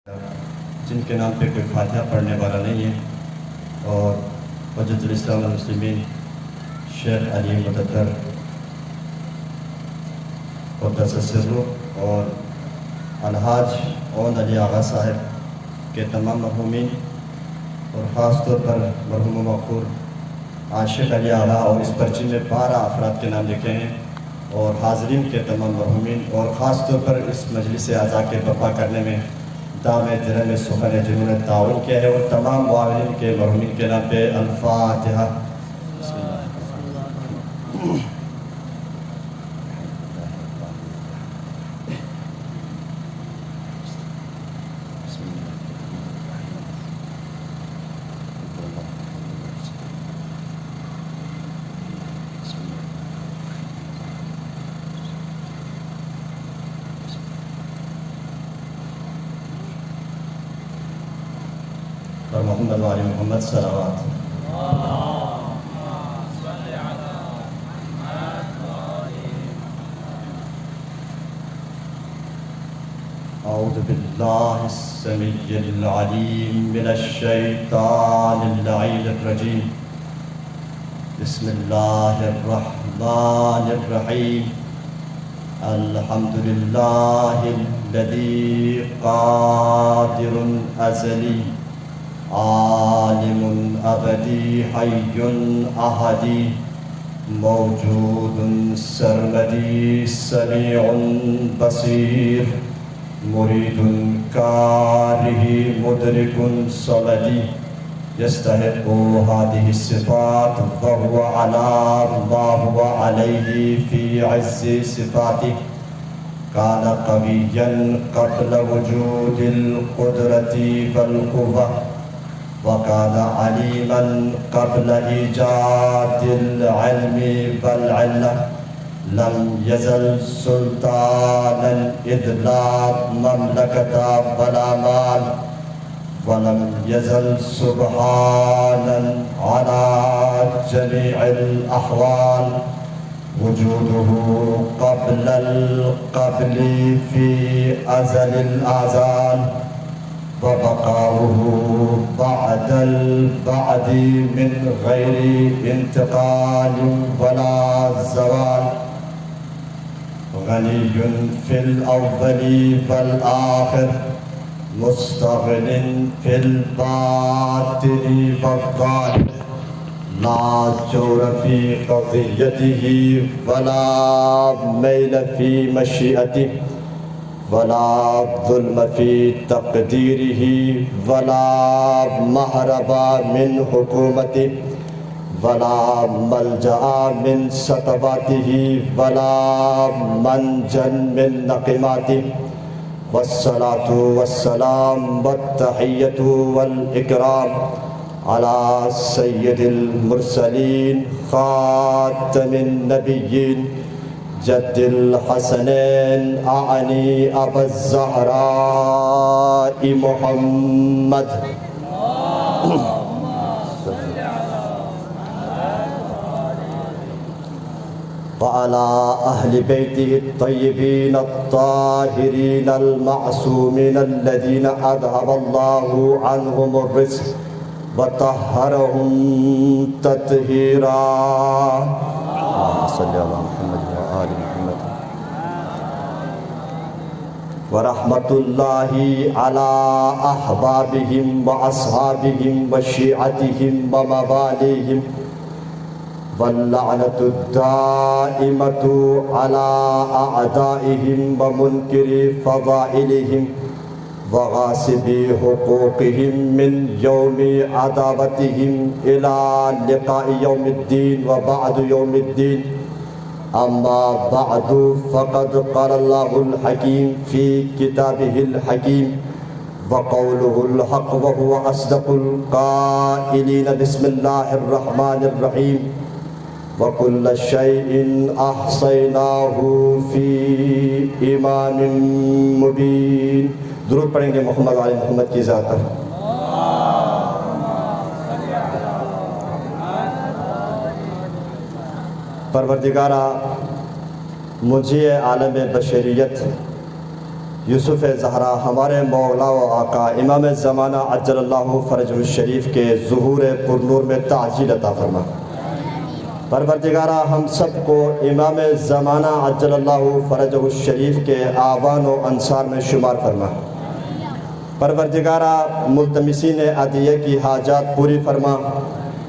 جن کے نام پہ کوئی فاتحہ پڑھنے والا نہیں ہے، اور حجت الاسلام والمسلمین شیخ علی مددر قدس سرہ اور الحاج اون علی آغا صاحب کے تمام مرحومین، اور خاص طور پر مرحوم و مغفور عاشق علی آغا، اور اس پرچی میں 12 افراد کے نام لکھے ہیں، اور حاضرین کے تمام مرحومین، اور خاص طور پر اس مجلس اعضاء کے برپا کرنے میں دام درم سخن جنہوں نے تعاون کیا ہے، اور تمام معاونین کے مرحومین کے نام پہ الفاتحہ۔ بسم اللہ۔ اور محمد و آل محمد صلوات۔ اعوذ باللہ السمیع العلیم من الشیطان اللعین الرجیم، بسم اللہ الرحمن الرحیم، الحمد للہ الذی قادر ازلی عالم ابدی حی احدی موجود سرمدی سمیع بصیر مرید کارہ مدرک صمدی یستحق هذه الصفات وهو على ما هو عليه في عز صفاته كان قويا قبل وجود القدرة والقوة وكان عليما قبل إيجاد العلم والعلة لم يزل سلطانا إذ لا مملكة ولا مال ولم يزل سبحانا على جميع الأحوال وجوده قبل القبل في أزل الآزال وبقاؤه بعد البعد من غير انتقال ولا زوال غني في الأول والآخر مستغن في الباطن والظاهر لا جور في قضيته ولا ميل في مشيئته ولا ظلم في تقديره ولا مهرب من حكومته ولا ملجأ من سطواته ولا منجا من نقماته والصلاة والسلام والتحية والإكرام على سيد المرسلين خاتم النبيين جد الحسنين أعني أبا الزهراء محمد وعلى أهل بيته الطيبين الطاهرين المعصومين الذين أذهب الله عنهم الرزق وطهرهم تطهيرا صلى الله على محمد وآل محمد ورحمة الله على أحبابهم وأصحابهم وشيعتهم ومواليهم واللعنة الدائمة على أعدائهم ومنكر فضائلهم وغاصبي حقوقهم من يوم عداوتهم إلى لقاء يوم الدين وبعد يوم الدين أما بعد فقد قال الله الحكيم في كتابه الحكيم وقوله الحق وهو أصدق القائلين بسم الله الرحمن الرحيم وَكُلَّ شَيْءٍ أَحْصَيْنَاهُ فِي إِمَامٍ مُبِينٍ۔ درود پڑھیں گے محمد علی محمد کی ذات پر۔ پروردگارہ، مجھے عالم بشریت یوسف زہرا ہمارے مولا و آقا امام زمانہ عجل اللہ فرجہ الشریف کے ظہور پرنور میں تعجیل عطا فرما۔ پروردگارہ ہم سب کو امام زمانہ عجل اللہ فرجہ الشریف کے آوان و انصار میں شمار فرما۔ پروردگارہ ملتمسین عطیہ کی حاجات پوری فرما۔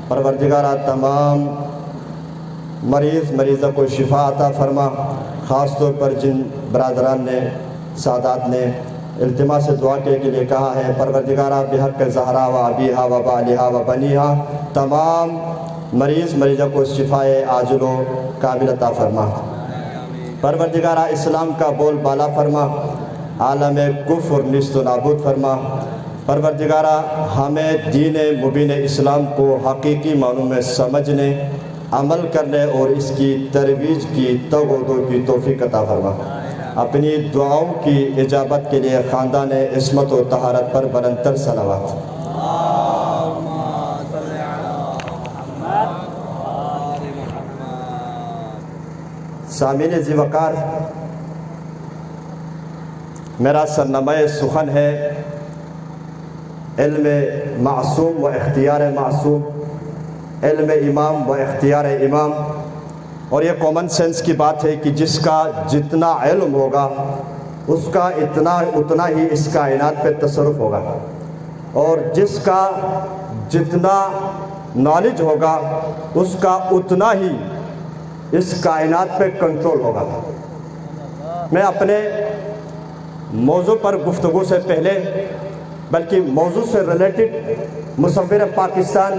پروردگارہ تمام مریضہ کو شفا عطا فرما۔ خاص طور پر جن برادران نے سادات نے التماس سے دعا کے لیے کہا ہے، پروردگارہ بحق زہرا و ابیہا و بالہا و بنیہا تمام مریضہ کو شفائے عاجل و قابل عطا فرما۔ پروردگارہ اسلام کا بول بالا فرما، عالم کفر نیست و نابود فرما۔ پروردگارہ ہمیں دین مبین اسلام کو حقیقی معنوں میں سمجھنے، عمل کرنے اور اس کی ترویج کی توغیدوں کی توفیق عطا فرما۔ اپنی دعاؤں کی اجابت کے لیے خاندان عصمت و طہارت پر بلندتر صلوات۔ سامعین ذی وقار، میرا سرنامہ سخن ہے علم معصوم و اختیار معصوم، علم امام و اختیار امام۔ اور یہ کامن سینس کی بات ہے کہ جس کا جتنا علم ہوگا اس کا اتنا ہی اس کائنات پہ تصرف ہوگا، اور جس کا جتنا نالج ہوگا اس کا اتنا ہی اس کائنات پہ کنٹرول ہوگا۔ میں اپنے موضوع پر گفتگو سے پہلے بلکہ موضوع سے ریلیٹڈ مصور پاکستان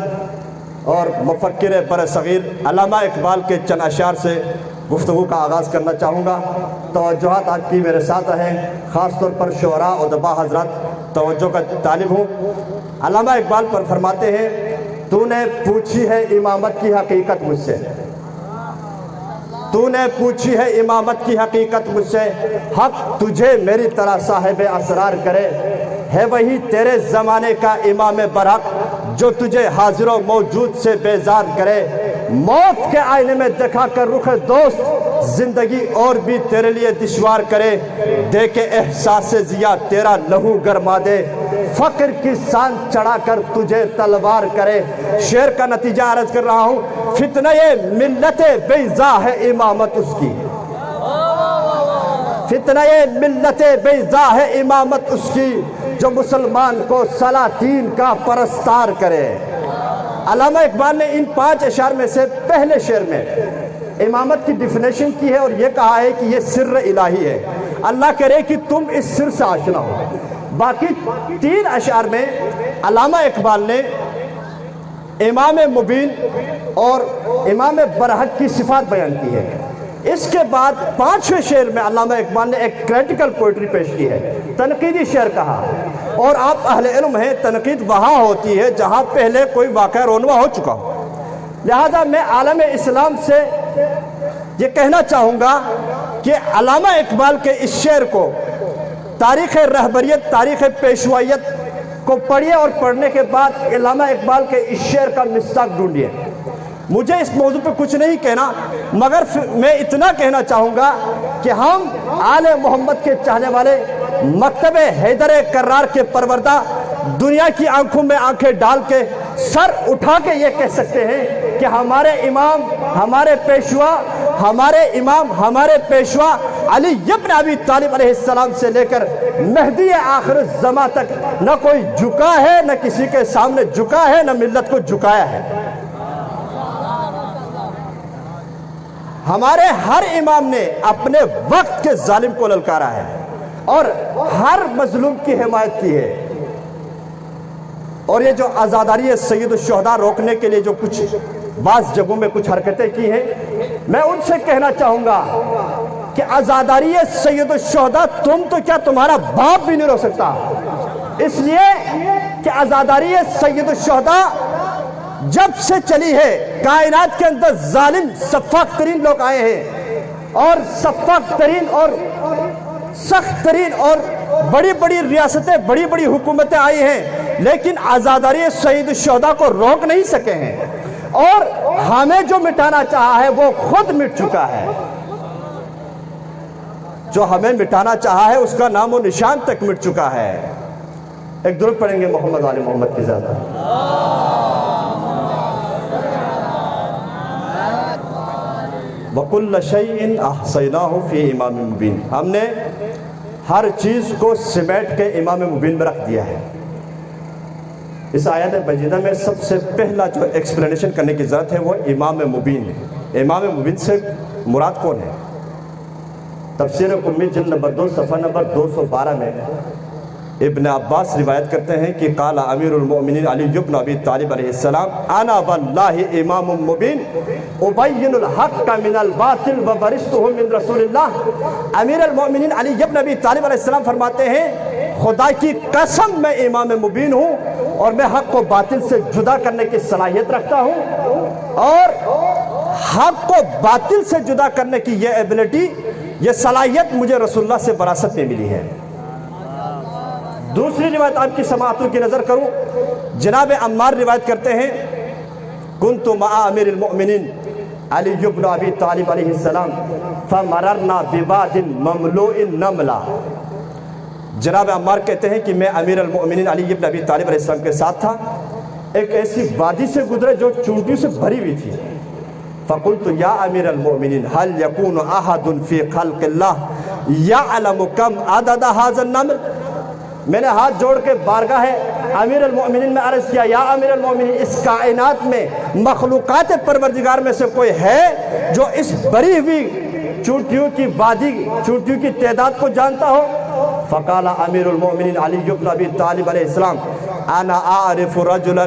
اور مفکر برصغیر علامہ اقبال کے چند اشعار سے گفتگو کا آغاز کرنا چاہوں گا۔ توجہات آپ کی میرے ساتھ ہیں، خاص طور پر شعراء اور ادباء حضرات توجہ کا طالب ہوں۔ علامہ اقبال پر فرماتے ہیں، تو نے پوچھی ہے امامت کی حقیقت مجھ سے، تو نے پوچھی ہے امامت کی حقیقت مجھ سے، حق تجھے میری طرح صاحب اسرار کرے، ہے وہی تیرے زمانے کا امام برحق جو تجھے حاضر و موجود سے بیزار کرے، موت کے آئینے میں دکھا کر رخ دوست زندگی اور بھی تیرے لیے دشوار کرے، دے کے احساس ضیاء تیرا لہو گرما دے، فقر کی سان چڑھا کر تجھے تلوار کرے۔ شعر کا نتیجہ عرض کر رہا ہوں، فتنہ ملت بیضا ہے امامت اس کی، فتنہ ملت بیضا ہے امامت اس کی، جو مسلمان کو سلاطین کا پرستار کرے۔ علامہ اقبال نے ان 5 اشعار میں سے پہلے شعر میں امامت کی ڈیفینیشن کی ہے اور یہ کہا ہے کہ یہ سر الہی ہے، اللہ کرے کہ تم اس سر سے آشنا ہو۔ باقی 3 اشعار میں علامہ اقبال نے امام مبین اور امام برحق کی صفات بیان کی ہے۔ اس کے بعد 5ویں شعر میں علامہ اقبال نے ایک کریٹیکل پوئٹری پیش کی ہے، تنقیدی شعر کہا، اور آپ اہل علم ہیں، تنقید وہاں ہوتی ہے جہاں پہلے کوئی واقعہ رونما ہو چکا ہو۔ لہذا میں عالم اسلام سے یہ کہنا چاہوں گا کہ علامہ اقبال کے اس شعر کو تاریخ رہبریت، تاریخ پیشوائیت کو پڑھیے اور پڑھنے کے بعد علامہ اقبال کے اس شعر کا مصداق ڈھونڈیے۔ مجھے اس موضوع پہ کچھ نہیں کہنا، مگر میں اتنا کہنا چاہوں گا کہ ہم آل محمد کے چاہنے والے، مکتب حیدر کرار کے پروردہ، دنیا کی آنکھوں میں آنکھیں ڈال کے سر اٹھا کے یہ کہہ سکتے ہیں کہ ہمارے امام، ہمارے پیشوا، ہمارے امام، ہمارے پیشوا علی ابن ابی طالب علیہ السلام سے لے کر مہدی آخر الزماں تک نہ کوئی جھکا ہے، نہ کسی کے سامنے جھکا ہے، نہ ملت کو جھکایا ہے۔ ہمارے ہر امام نے اپنے وقت کے ظالم کو للکارا ہے اور ہر مظلوم کی حمایت کی ہے، اور یہ جو آزاداری سید الشہداء روکنے کے لیے جو کچھ بعض جگہوں میں کچھ حرکتیں کی ہیں، میں ان سے کہنا چاہوں گا کہ آزاداری سید الشہداء تم تو کیا تمہارا باپ بھی نہیں روک سکتا، اس لیے کہ آزاداری سید الشہداء جب سے چلی ہے کائنات کے اندر ظالم سفاک ترین لوگ آئے ہیں، اور سفاک ترین اور سخت ترین اور بڑی بڑی ریاستیں، بڑی بڑی حکومتیں آئی ہیں، لیکن آزاداری سید الشہداء کو روک نہیں سکے ہیں، اور ہمیں جو مٹانا چاہا ہے وہ خود مٹ چکا ہے۔ جو ہمیں مٹانا چاہا ہے اس کا نام و نشان تک مٹ چکا ہے۔ ایک درود پڑھیں گے محمد آل محمد کی ذات پر۔ وَكُلَّ شَيْءٍ أَحْصَيْنَاهُ فِي إِمَامٍ مُبِينٍ، ہم نے ہر چیز کو سمیٹ کے امام مبین میں رکھ دیا ہے۔ اس آیت مجیدہ میں سب سے پہلا جو ایکسپلینیشن کرنے کی ضرورت ہے وہ امام مبین ہے۔ امام مبین سے مراد کون ہے؟ تفسیر قمی جلد نمبر 2 صفحہ نمبر 212 میں ابن عباس روایت کرتے ہیں کہ قال امیر المؤمنین علی بن ابی طالب علیہ السلام انا واللہ امام مبین ابین الحق من الباطل وبرزتہ من رسول اللہ۔ امیر المؤمنین علی بن ابی طالب علیہ السلام فرماتے ہیں خدا کی قسم میں امام مبین ہوں اور میں حق کو باطل سے جدا کرنے کی صلاحیت رکھتا ہوں، اور حق کو باطل سے جدا کرنے کی یہ ایبلٹی، یہ صلاحیت مجھے رسول اللہ سے وراثت میں ملی ہے۔ دوسری روایت آپ کی سماعتوں کی نظر کروں، جناب عمار روایت کرتے ہیں کنت مع امیر المؤمنین علی بن ابی طالب علیہ السلام فمررنا بواد مملوء نملا۔ جناب عمار کہتے ہیں کہ میں امیر المؤمنین علی بن ابی طالب علیہ السلام کے ساتھ تھا، ایک ایسی وادی سے گزرے جو چونٹیوں سے بھری ہوئی تھی۔ فقلت یا امیر المؤمنین هل يكون احد في خلق الله يعلم كم عدد هذا النمل؟ میں نے ہاتھ جوڑ کے بارگاہ امیر المؤمنین میں عرض کیا یا امیر المؤمنین اس کائنات میں مخلوقات پروردگار میں سے کوئی ہے جو اس بری ہوئی چونٹیوں کی وادی، چونٹیوں کی تعداد کو جانتا ہو؟ فقال امیر المؤمنین علی بن ابی طالب علیہ السلام انا اعرف رجلا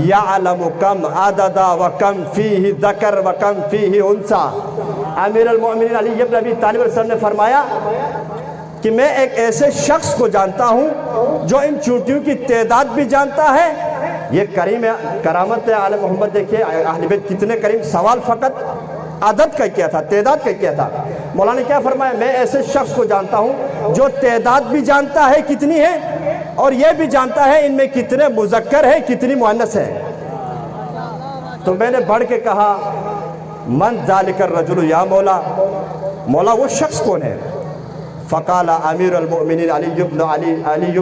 يعلم كم عدد وكم فيه ذکر وكم فيه انثى۔ امیر المؤمنین علی بن ابی طالب علیہ السلام نے فرمایا کہ میں ایک ایسے شخص کو جانتا ہوں جو ان چونٹیوں کی تعداد بھی جانتا ہے۔ یہ کرامت ہے آل محمد۔ دیکھیے اہل بیت کتنے کریم، سوال فقط عدد کا کیا تھا، تعداد کا کیا تھا۔ مولانا نے کیا فرمایا؟ میں ایسے شخص کو جانتا ہوں جو تعداد بھی جانتا ہے کتنی ہے، اور یہ بھی جانتا ہے ان میں کتنے مذکر ہیں کتنی مؤنث ہیں۔ تو میں نے بڑھ کے کہا من ذالک الرجل یا مولا، مولا وہ شخص کون ہے؟ فقال امیر المؤمنین علی بن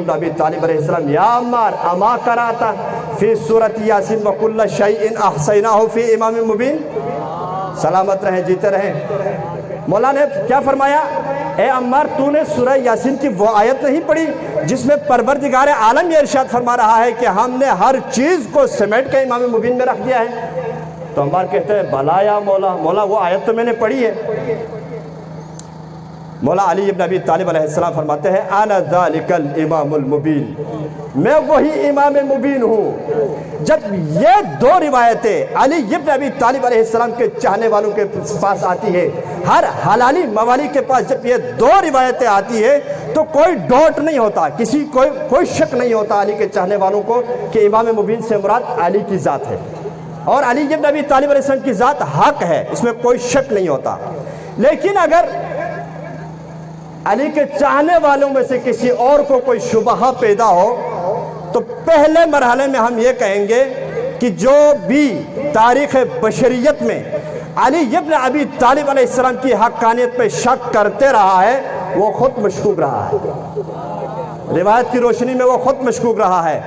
ابی طالب علیہ السلام یا عمار اما قرأت فی سورۃ یاسین وکل شیء احصیناہ فی امام مبین۔ سلامت رہیں، جیتے رہیں۔ مولانا نے کیا فرمایا؟ اے عمار تو نے سورہ یاسین کی وہ آیت نہیں پڑھی جس میں پروردگار عالم یہ ارشاد فرما رہا ہے کہ ہم نے ہر چیز کو سمیٹ کے امام مبین میں رکھ دیا ہے؟ تو عمار کہتے ہیں بھلا یا مولا، مولا وہ آیت تو میں نے پڑھی ہے۔ مولا علی بن ابی طالب علیہ السلام فرماتے ہیں انا ذالک الامام المبین، میں وہی امام مبین ہوں۔ جب یہ دو روایتیں علی بن ابی طالب علیہ السلام کے چاہنے والوں کے پاس آتی ہے، ہر حلالی موالی کے پاس جب یہ دو روایتیں آتی ہے تو کوئی ڈاؤٹ نہیں ہوتا، کوئی شک نہیں ہوتا علی کے چاہنے والوں کو کہ امام مبین سے مراد علی کی ذات ہے، اور علی بن ابی طالب علیہ السلام کی ذات حق ہے، اس میں کوئی شک نہیں ہوتا۔ لیکن اگر علی کے چاہنے والوں میں سے کسی اور کو کوئی شبہہ پیدا ہو تو پہلے مرحلے میں ہم یہ کہیں گے کہ جو بھی تاریخ بشریت میں علی بن ابی طالب علیہ السلام کی حقانیت پہ شک کرتے رہا ہے وہ خود مشکوک رہا ہے، روایت کی روشنی میں وہ خود مشکوک رہا ہے۔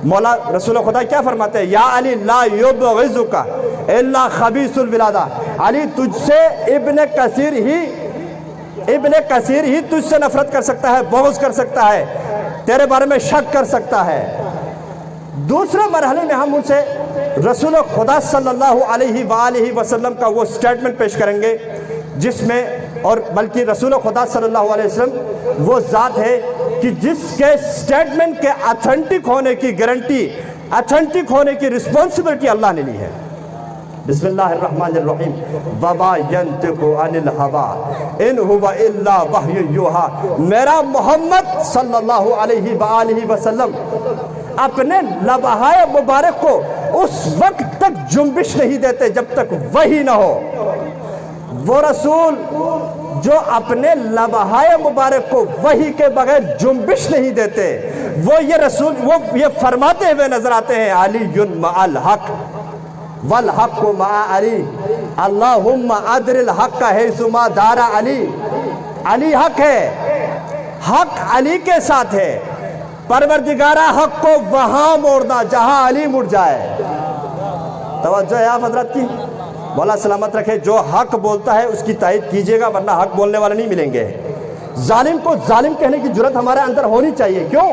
مولا رسول خدا کیا فرماتے ہیں؟ یا علی لا یبغضک الا خبیث الولادہ، علی تجھ سے ابن کثیر ہی تجھ سے نفرت کر سکتا ہے، بغض کر سکتا ہے، تیرے بارے میں شک کر سکتا ہے۔ دوسرے مرحلے میں ہم ان سے رسول خدا صلی اللہ علیہ وآلہ وسلم کا وہ سٹیٹمنٹ پیش کریں گے جس میں، اور بلکہ رسول خدا صلی اللہ علیہ وسلم وہ ذات ہے کہ جس کے سٹیٹمنٹ کے اتھینٹک ہونے کی گارنٹی، اتھینٹک ہونے کی رسپانسبلٹی اللہ نے لی ہے۔ بسم اللہ الرحمن الرحیم وما ينطق عن الهوى ان هو الا وحی یوحی۔ میرا محمد صلی اللہ علیہ وآلہ وسلم اپنے لبہائے مبارک کو اس وقت تک جنبش نہیں دیتے جب تک وحی نہ ہو۔ وہ رسول جو اپنے لبہائے مبارک کو وحی کے بغیر جنبش نہیں دیتے، وہ یہ رسول وہ یہ فرماتے ہوئے نظر آتے ہیں علی مع الحق والحق مع علی اللہم ادر الحق حیث ما دار علی۔ علی حق ہے، حق علی کے ساتھ ہے، پروردگارہ حق کو وہاں موڑنا جہاں علی مڑ جائے۔ توجہ ہے آپ حضرات کی؟ مولا سلامت رکھے۔ جو حق بولتا ہے اس کی تائید کیجئے گا، ورنہ حق بولنے والے نہیں ملیں گے۔ ظالم کو ظالم کہنے کی جرات ہمارے اندر ہونی چاہیے۔ کیوں؟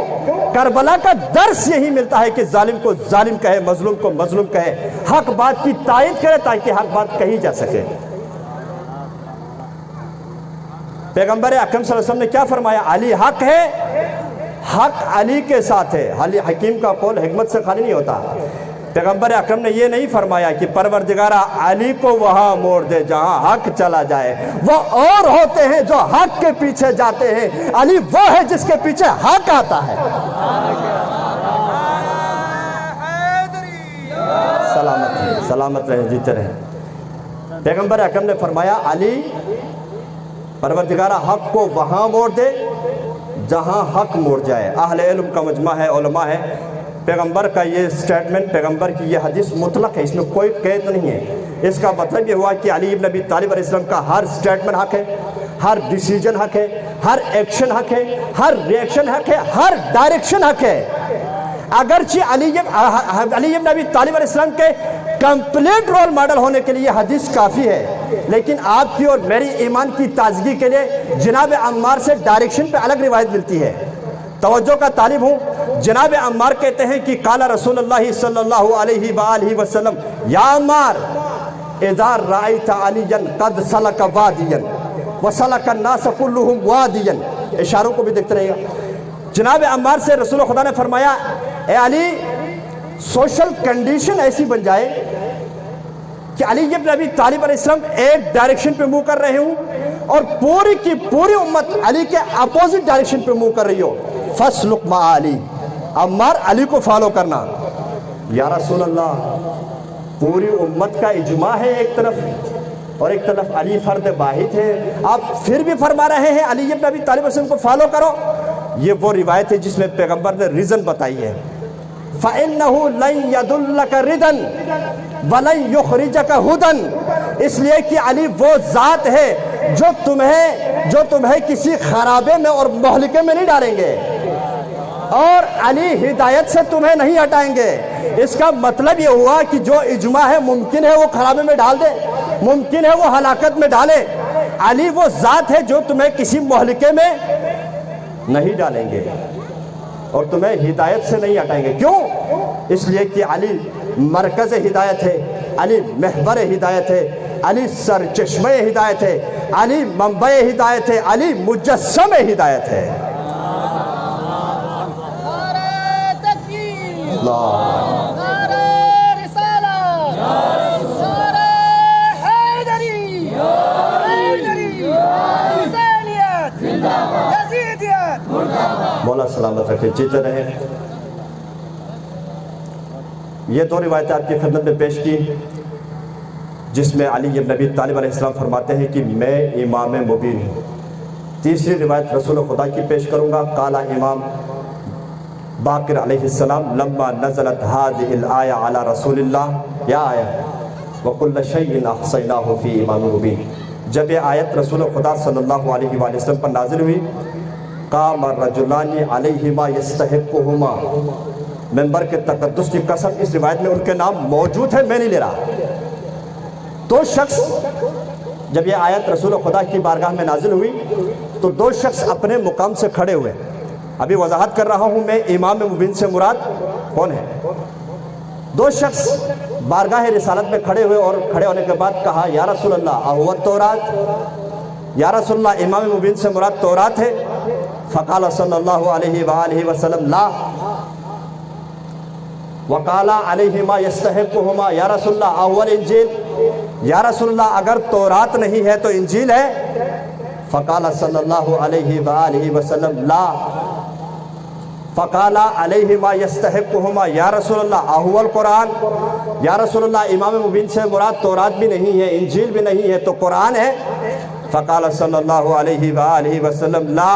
کربلا کا درس یہی ملتا ہے کہ ظالم کو ظالم کہے، مظلوم کو مظلوم کہے، حق بات کی تائید کرے تاکہ حق بات کہی جا سکے۔ پیغمبر اکرم صلی اللہ علیہ وسلم نے کیا فرمایا؟ علی حق ہے، حق علی کے ساتھ ہے۔ حکیم کا قول حکمت سے خالی نہیں ہوتا۔ پیغمبر اکرم نے یہ نہیں فرمایا کہ پروردگارہ علی کو وہاں موڑ دے جہاں حق چلا جائے۔ وہ اور ہوتے ہیں جو حق کے پیچھے جاتے ہیں، علی وہ ہے جس کے پیچھے حق آتا ہے۔ سلامت رہیں، جیتے رہیں۔ پیغمبر اکرم نے فرمایا علی پروردگارہ حق کو وہاں موڑ دے جہاں حق موڑ جائے۔ اہل علم کا مجمع ہے، علماء ہے۔ پیغمبر کا یہ سٹیٹمنٹ، پیغمبر کی یہ حدیث مطلق ہے، اس میں کوئی قید نہیں ہے۔ اس کا مطلب یہ ہوا کہ علی ابن ابی طالب علیہ السلام کا ہر سٹیٹمنٹ حق ہے، ہر ڈیسیجن حق ہے، ہر ایکشن حق ہے، ہر ریئیکشن حق ہے، ہر ڈائریکشن حق ہے۔ اگرچہ علی ابن ابی طالب علیہ السلام کے کمپلیٹ رول ماڈل ہونے کے لیے حدیث کافی ہے، لیکن آپ کی اور میری ایمان کی تازگی کے لیے جناب عمار سے ڈائریکشن پہ الگ روایت ملتی ہے۔ توجہ کا طالب ہوں۔ جناب عمار کہتے ہیں کہ قال رسول اللہ صلی اللہ علیہ وآلہ وسلم یا عمار اذا رأیت علیا قد سلک وادیا وسلک الناس کلہم وادیا، اشاروں کو بھی دیکھتے رہے گا۔ جناب عمار سے رسول خدا نے فرمایا اے علی، سوشل کنڈیشن ایسی بن جائے کہ علی ابن ابی طالب علیہ السلام ایک ڈائریکشن پہ منہ کر رہے ہوں اور پوری کی پوری امت علی کے اپوزٹ ڈائریکشن پہ منہ کر رہی ہو، فَاسْلُقْ مَعَ علی، عمار علی کو فالو کرنا۔ یا رسول اللہ، پوری امت کا اجماع ہے ایک طرف اور ایک طرف علی فرد واحد ہے، آپ پھر بھی فرما رہے ہیں علی ابن ابی طالب علیہ السلام کو فالو کرو۔ یہ وہ روایت ہے جس میں پیغمبر نے ریزن بتائی ہے۔ فَإِنَّهُ لَن يَدُلَّكَ رِدًا وَلَن يُخْرِجَكَ هُدًا، اس لیے کہ علی وہ ذات ہے جو تمہیں کسی خرابے میں اور مہلکے میں نہیں ڈالیں گے، اور علی ہدایت سے تمہیں نہیں ہٹائیں گے۔ اس کا مطلب یہ ہوا کہ جو اجماع ہے ممکن ہے وہ خرابے میں ڈال دے، ممکن ہے وہ ہلاکت میں ڈالے، علی وہ ذات ہے جو تمہیں کسی مہلکے میں نہیں ڈالیں گے اور تمہیں ہدایت سے نہیں ہٹائیں گے۔ کیوں؟ اس لیے کہ علی مرکز ہدایت ہے، علی محور ہدایت ہے، علی سرچشمہ ہدایت ہے، علی منبع ہدایت ہے، علی مجسم ہدایت ہے۔ مولا سلامت رکھے، جیتے رہے۔ یہ دو روایتیں آپ کی خدمت میں پیش کی جس میں علی ابن ابی طالب علیہ السلام فرماتے ہیں کہ میں امام مبین ہوں۔ تیسری روایت رسول خدا کی پیش کروں گا۔ قال امام باقر علیہ السلام لما نزلت هذه الآية على رسول اللہ، یا آیت وَكُلَّ شَيْءٍ أَحْصَيْنَاهُ فِي إِمَامٍ مُبِينٍ، جب یہ آیت رسول خدا صلی اللہ علیہ وآلہ وسلم پر نازل ہوئی، قام الرجلان علیہما یستحقہما، ممبر کے تقدس کی قسم، اس روایت میں ان کے نام موجود ہیں، میں نہیں لے رہا۔ دو شخص، جب یہ آیت رسول خدا کی بارگاہ میں نازل ہوئی تو دو شخص اپنے مقام سے کھڑے ہوئے۔ ابھی وضاحت کر رہا ہوں میں امام مبین سے مراد کون ہے۔ دو شخص بارگاہ رسالت میں کھڑے ہوئے اور کھڑے ہونے کے بعد کہا یا رسول اللہ اہو التورات، یا رسول اللہ امام مبین سے مراد تورات ہے؟ فقال صلی اللہ علیہ وآلہ وسلم لا، وقال علیہما یستحقہما، یا رسول اللہ اول انجیل، یا رسول اللہ اگر تورات نہیں ہے تو انجیل ہے؟ فقال صلی اللہ علیہ وآلہ وسلم لا، فقال علیہما یستحقہما، یا رسول اللہ اہو القرآن، یا رسول اللہ امام مبین سے مراد تورات بھی نہیں ہے، انجیل بھی نہیں ہے، تو قرآن ہے؟ فقال صلی اللہ علیہ وآلہ وسلم لا،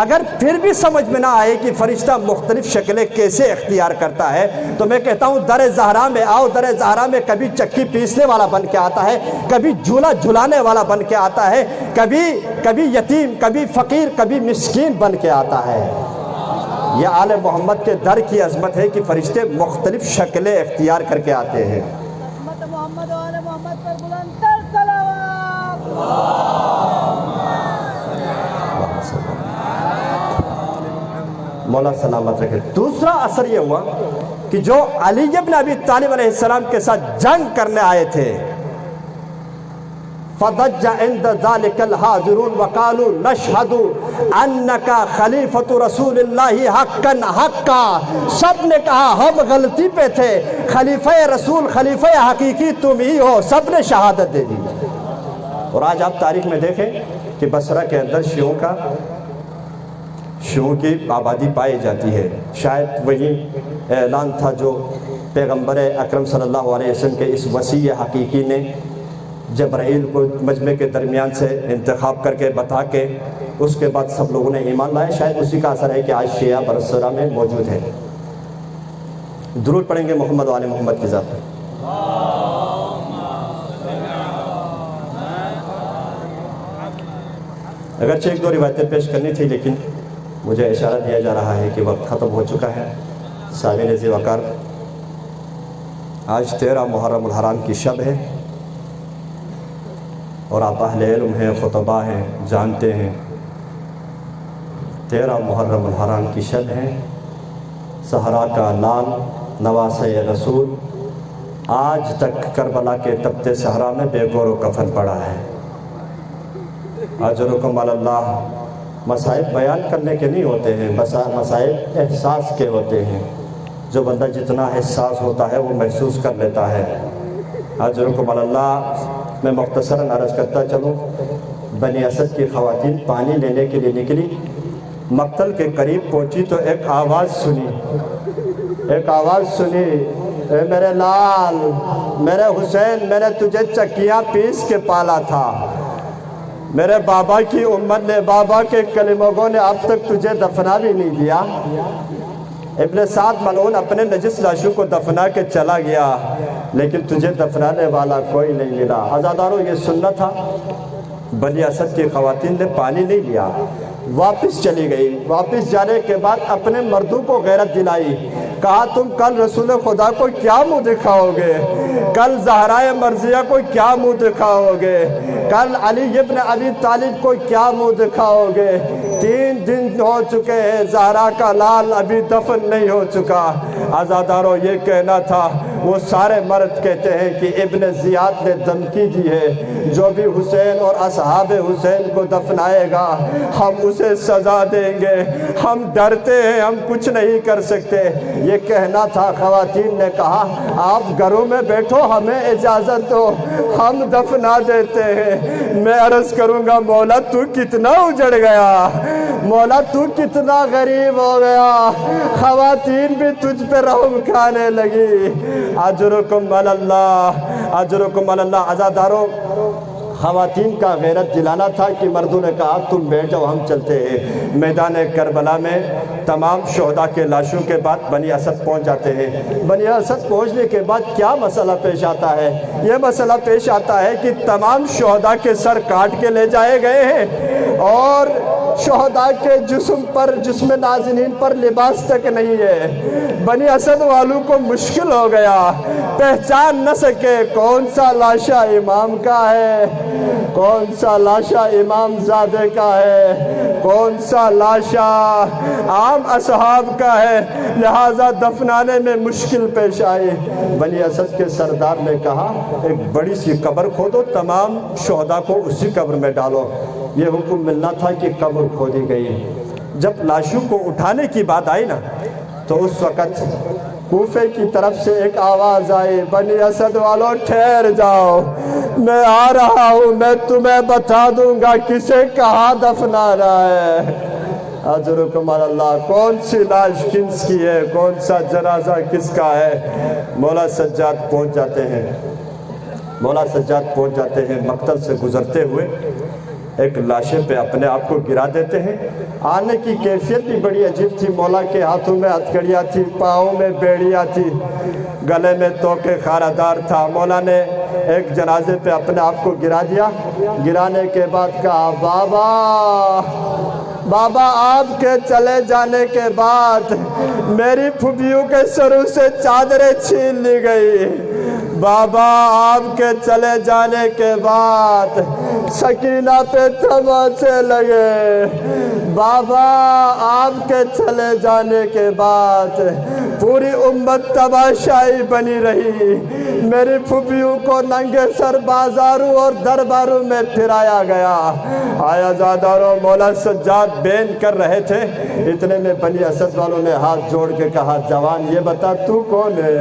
اگر پھر بھی سمجھ میں نہ آئے کہ فرشتہ مختلف شکلیں کیسے اختیار کرتا ہے تو میں کہتا ہوں در زہرا میں آؤ. در زہرا میں کبھی چکی پیسنے والا بن کے آتا ہے, کبھی جھولا جھلانے والا بن کے آتا ہے, کبھی یتیم, کبھی فقیر, کبھی مسکین بن کے آتا ہے. یہ آل محمد کے در کی عظمت ہے کہ فرشتے مختلف شکلیں اختیار کر کے آتے ہیں. محمد و آل محمد پر بلند تر صلوات. مولا سلامت رکھے. دوسرا اثر یہ ہوا کہ جو علی بن ابی طالب علیہ السلام کے ساتھ جنگ کرنے آئے تھے, فضج عند ذلك الحاضرون وقالوا نشهد انك خلیفۃ رسول اللہ حقا حقا. سب نے کہا ہم غلطی پہ تھے, خلیفہ رسول, خلیفہ حقیقی تم ہی ہو. سب نے شہادت دے دی. اور آج آپ تاریخ میں دیکھیں کہ بصرہ کے اندر شیعوں کی آبادی پائی جاتی ہے. شاید وہی اعلان تھا جو پیغمبر اکرم صلی اللہ علیہ وسلم کے اس وصی حقیقی نے جبرائیل کو مجمع کے درمیان سے انتخاب کر کے بتا کے اس کے بعد سب لوگوں نے ایمان لائے. شاید اسی کا اثر ہے کہ آج شیعہ بصرہ میں موجود ہے. درود پڑھیں گے محمد و آل محمد کی ذات پر. اگرچہ ایک دو روایتیں پیش کرنی تھی لیکن مجھے اشارہ دیا جا رہا ہے کہ وقت ختم ہو چکا ہے. سامعین ذی وقار, آج 13 محرم الحرام کی شب ہے اور آپ اہل علم ہیں, خطباء ہیں, جانتے ہیں 13 محرم الحرام کی شب ہے. صحرا کا لال نواسہ رسول آج تک کربلا کے تپتے صحرا میں بے گور و کفن پڑا ہے. اجرکم علی اللہ. مسائل بیان کرنے کے نہیں ہوتے ہیں, مسائل احساس کے ہوتے ہیں. جو بندہ جتنا احساس ہوتا ہے وہ محسوس کر لیتا ہے. اجرکم علی اللہ. میں مختصراً عرض کرتا چلوں. بنی اسد کی خواتین پانی لینے کے لیے نکلی, مقتل کے قریب پہنچی تو ایک آواز سنی, اے میرے لال, میرے حسین, میں نے تجھے چکیاں پیس کے پالا تھا. میرے بابا کی امت نے, بابا کے کلموں نے اب تک تجھے دفنا بھی نہیں دیا. ابن سعد ملعون اپنے نجس لاشوں کو دفنا کے چلا گیا لیکن تجھے دفنانے والا کوئی نہیں ملا. عزاداروں, یہ سننا تھا. بنی اسد کی خواتین نے پانی نہیں لیا, واپس چلی گئی. واپس جانے کے بعد اپنے مردوں کو غیرت دلائی. کہا تم کل رسول خدا کو کیا منہ دکھاؤ گے, کل زہرائے مرضیہ کو کیا منہ دکھاؤ گے, کل علی ابن ابی طالب کو کیا منہ دکھاؤ گے. 3 دن ہو چکے ہیں, زہرا کا لال ابھی دفن نہیں ہو چکا. عزاداروں, یہ کہنا تھا. وہ سارے مرد کہتے ہیں کہ ابن زیاد نے دھمکی دی ہے, جو بھی حسین اور اصحاب حسین کو دفنائے گا ہم اسے سزا دیں گے. ہم ڈرتے ہیں, ہم کچھ نہیں کر سکتے. یہ کہنا تھا. خواتین نے کہا آپ گھروں میں بیٹھو, ہمیں اجازت دو, ہم دفنا دیتے ہیں. میں عرض کروں گا مولا تو کتنا اجڑ گیا, مولا تو کتنا غریب ہو گیا. خواتین بھی تجھ پہ رحم کھانے لگی. اجرکم علی اللہ, اجرکم علی اللہ. عزاداروں, خواتین کا غیرت دلانا تھا کہ مردوں نے کہا تم بیٹھ جاؤ, ہم چلتے ہیں. میدان کربلا میں تمام شہداء کے لاشوں کے بعد بنی اسد پہنچ جاتے ہیں. بنی اسد پہنچنے کے بعد کیا مسئلہ پیش آتا ہے؟ یہ مسئلہ پیش آتا ہے کہ تمام شہداء کے سر کاٹ کے لے جائے گئے ہیں اور شہداء کے جسم نازنین پر لباس تک نہیں ہے. بنی اسد والوں کو مشکل ہو گیا, پہچان نہ سکے کون سا لاشا امام کا ہے, کون سا لاشا امام زادے کا ہے, کون سا لاشا عام اصحاب کا ہے. لہٰذا دفنانے میں مشکل پیش آئی. بنی اسد کے سردار نے کہا ایک بڑی سی قبر کھودو, تمام شہداء کو اسی قبر میں ڈالو. یہ حکم ملنا تھا کہ قبر کھودی گئی. جب لاشوں کو اٹھانے کی بات آئی نا تو اس وقت کوفے کی طرف سے ایک آواز آئی, بنی اسد والوں ٹھہر جاؤ, میں آ رہا ہوں, میں تمہیں بتا دوں گا کسے کہاں دفنانا ہے. اجرکم علی اللہ. کون سی لاش کس کی ہے, کون سا جنازہ کس کا ہے. مولا سجاد پہنچ جاتے ہیں, مولا سجاد پہنچ جاتے ہیں. مقتل سے گزرتے ہوئے ایک لاشے پہ اپنے آپ کو گرا دیتے ہیں۔ آنے کی کیفیت بھی بڑی عجیب تھی، مولا کے ہاتھوں میں ہتھکڑیاں تھی، پاؤں میں بیڑیاں تھی، گلے میں توقے خارہ دار تھا۔ مولا نے ایک جنازے پہ اپنے آپ کو گرا دیا، گرانے کے بعد کہا بابا آپ کے چلے جانے کے بعد میری پھوپھیوں کے سروں سے چادریں چھین لی گئی، بابا آپ کے چلے جانے کے بعد سکینہ پہ تماچے لگے، بابا آپ کے چلے جانے کے بعد پوری امت تماشائی بنی رہی، میری پھوپھیوں کو ننگے سر بازاروں اور درباروں میں پھرایا گیا۔ آیا زاداروں، مولا سجاد بین کر رہے تھے، اتنے میں بنی اسد والوں نے ہاتھ جوڑ کے کہا جوان یہ بتا تو کون ہے؟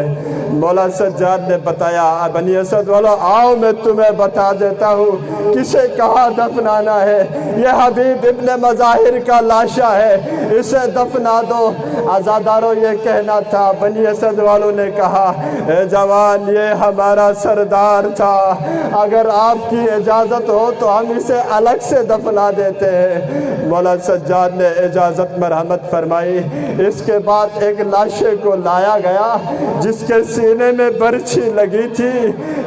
مولا سجاد نے بتایا بنی اسد والوں آؤ میں تمہیں بتا دیتا ہوں کسے کہاں دفنانا ہے، یہ حبیب ابن مظاہر کا لاشا ہے، اسے دفنا دو۔ آزاداروں یہ کہنا تھا، بنی اسد والوں نے کہا اے جوان یہ ہمارا سردار تھا، اگر آپ کی اجازت ہو تو ہم اسے الگ سے دفنا دیتے ہیں۔ مولا سجاد نے اجازت مرحمت فرمائی۔ اس کے بعد ایک لاشے کو لایا گیا جس کے سینے میں برچھی لگی تھی،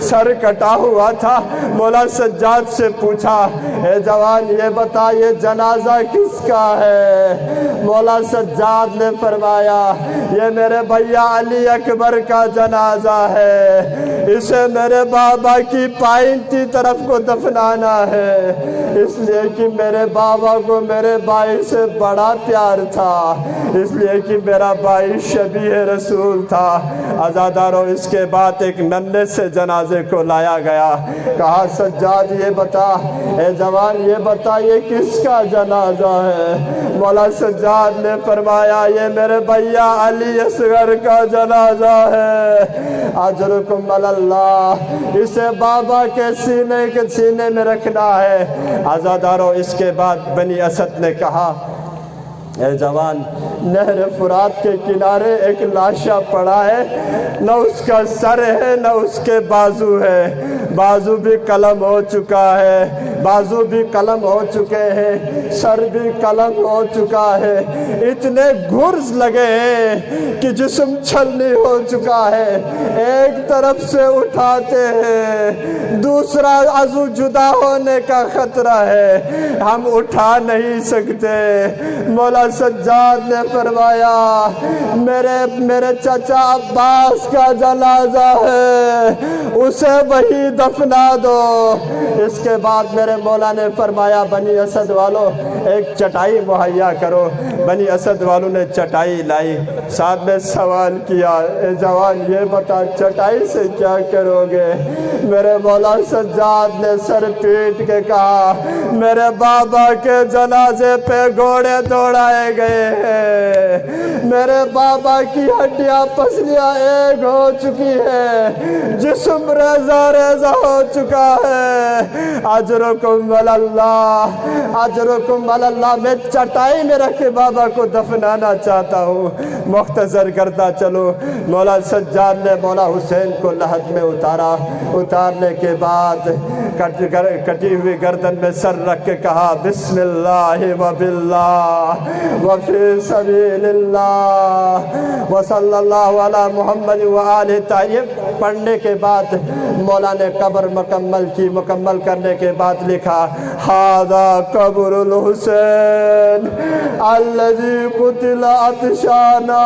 سر کٹا ہوا تھا۔ مولا سجاد سے پوچھا اے جوان یہ بتا یہ جنازہ کس کا ہے؟ مولا سجاد نے فرمایا یہ میرے بھیا علی اکبر کا جنازہ ہے، اسے میرے بابا کی پائنتی طرف کو دفنانا ہے، اس لیے کہ میرے بابا کو میرے بھائی سے بڑا پیار تھا، اس لیے کہ میرا بھائی شبیہ رسول تھا۔ عزاداروں اس کے بعد ایک ننھے سے جنازے کو لایا گیا، کہا سجاد یہ بتا اے جوان یہ بتا یہ کس کا جنازہ ہے؟ مولا سجاد نے فرمایا یہ میرے بھیا علی اصغر کا جنازہ ہے، اجرکم اللہ، اسے بابا کے سینے میں رکھنا ہے۔ عزاداروں اس کے بعد بنی اسد نے کہا اے جوان نہر فرات کے کنارے ایک لاشا پڑا ہے، نہ اس کا سر ہے نہ اس کے بازو ہے، بازو بھی قلم ہو چکا ہے، بازو بھی قلم ہو چکے ہیں، سر بھی قلم ہو چکا ہے، اتنے گھرز لگے ہیں کہ جسم چھلنی ہو چکا ہے، ایک طرف سے اٹھاتے ہیں دوسرا عضو جدا ہونے کا خطرہ ہے، ہم اٹھا نہیں سکتے۔ مولا سجاد نے فرمایا میرے چچا عباس کا جنازہ ہے، اسے وہی دفنا دو۔ اس کے بعد میرے مولا نے فرمایا بنی اسد والوں ایک چٹائی مہیا کرو۔ بنی اسد والوں نے چٹائی لائی، ساتھ میں سوال کیا اے جوان یہ بتا چٹائی سے کیا کرو گے؟ میرے مولا سجاد نے سر پیٹ کے کہا میرے بابا کے جنازے پہ گھوڑے دوڑائے گئے ہیں، میرے بابا کی ہڈیاں پسلیاں ایک ہو چکی ہے، جسم ریزہ ریزہ ہو چکا ہے، اجرکم اللہ، اجرکم اللہ، میں چٹائی میں رکھے بابا کو دفنانا چاہتا ہوں، مختصر کرتا چلو۔ مولا سجاد نے مولا حسین کو لحد میں اتارا، اتارنے کے بعد کٹی ہوئی گردن میں سر رکھ کے کہا بسم اللہ و باللہ وفی سبیل اللہ وصلی اللہ علی محمد وآلہ طاہرین۔ پڑھنے کے بعد مولا نے قبر مکمل کرنے کے بعد لکھا ھذا قبر الحسین الذی قتل عطشانا،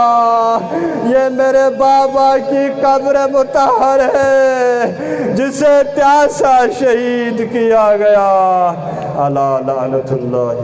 یہ میرے بابا کی قبر مطہر ہے جسے پیاسا شہید کیا گیا، الا لعنت اللہ۔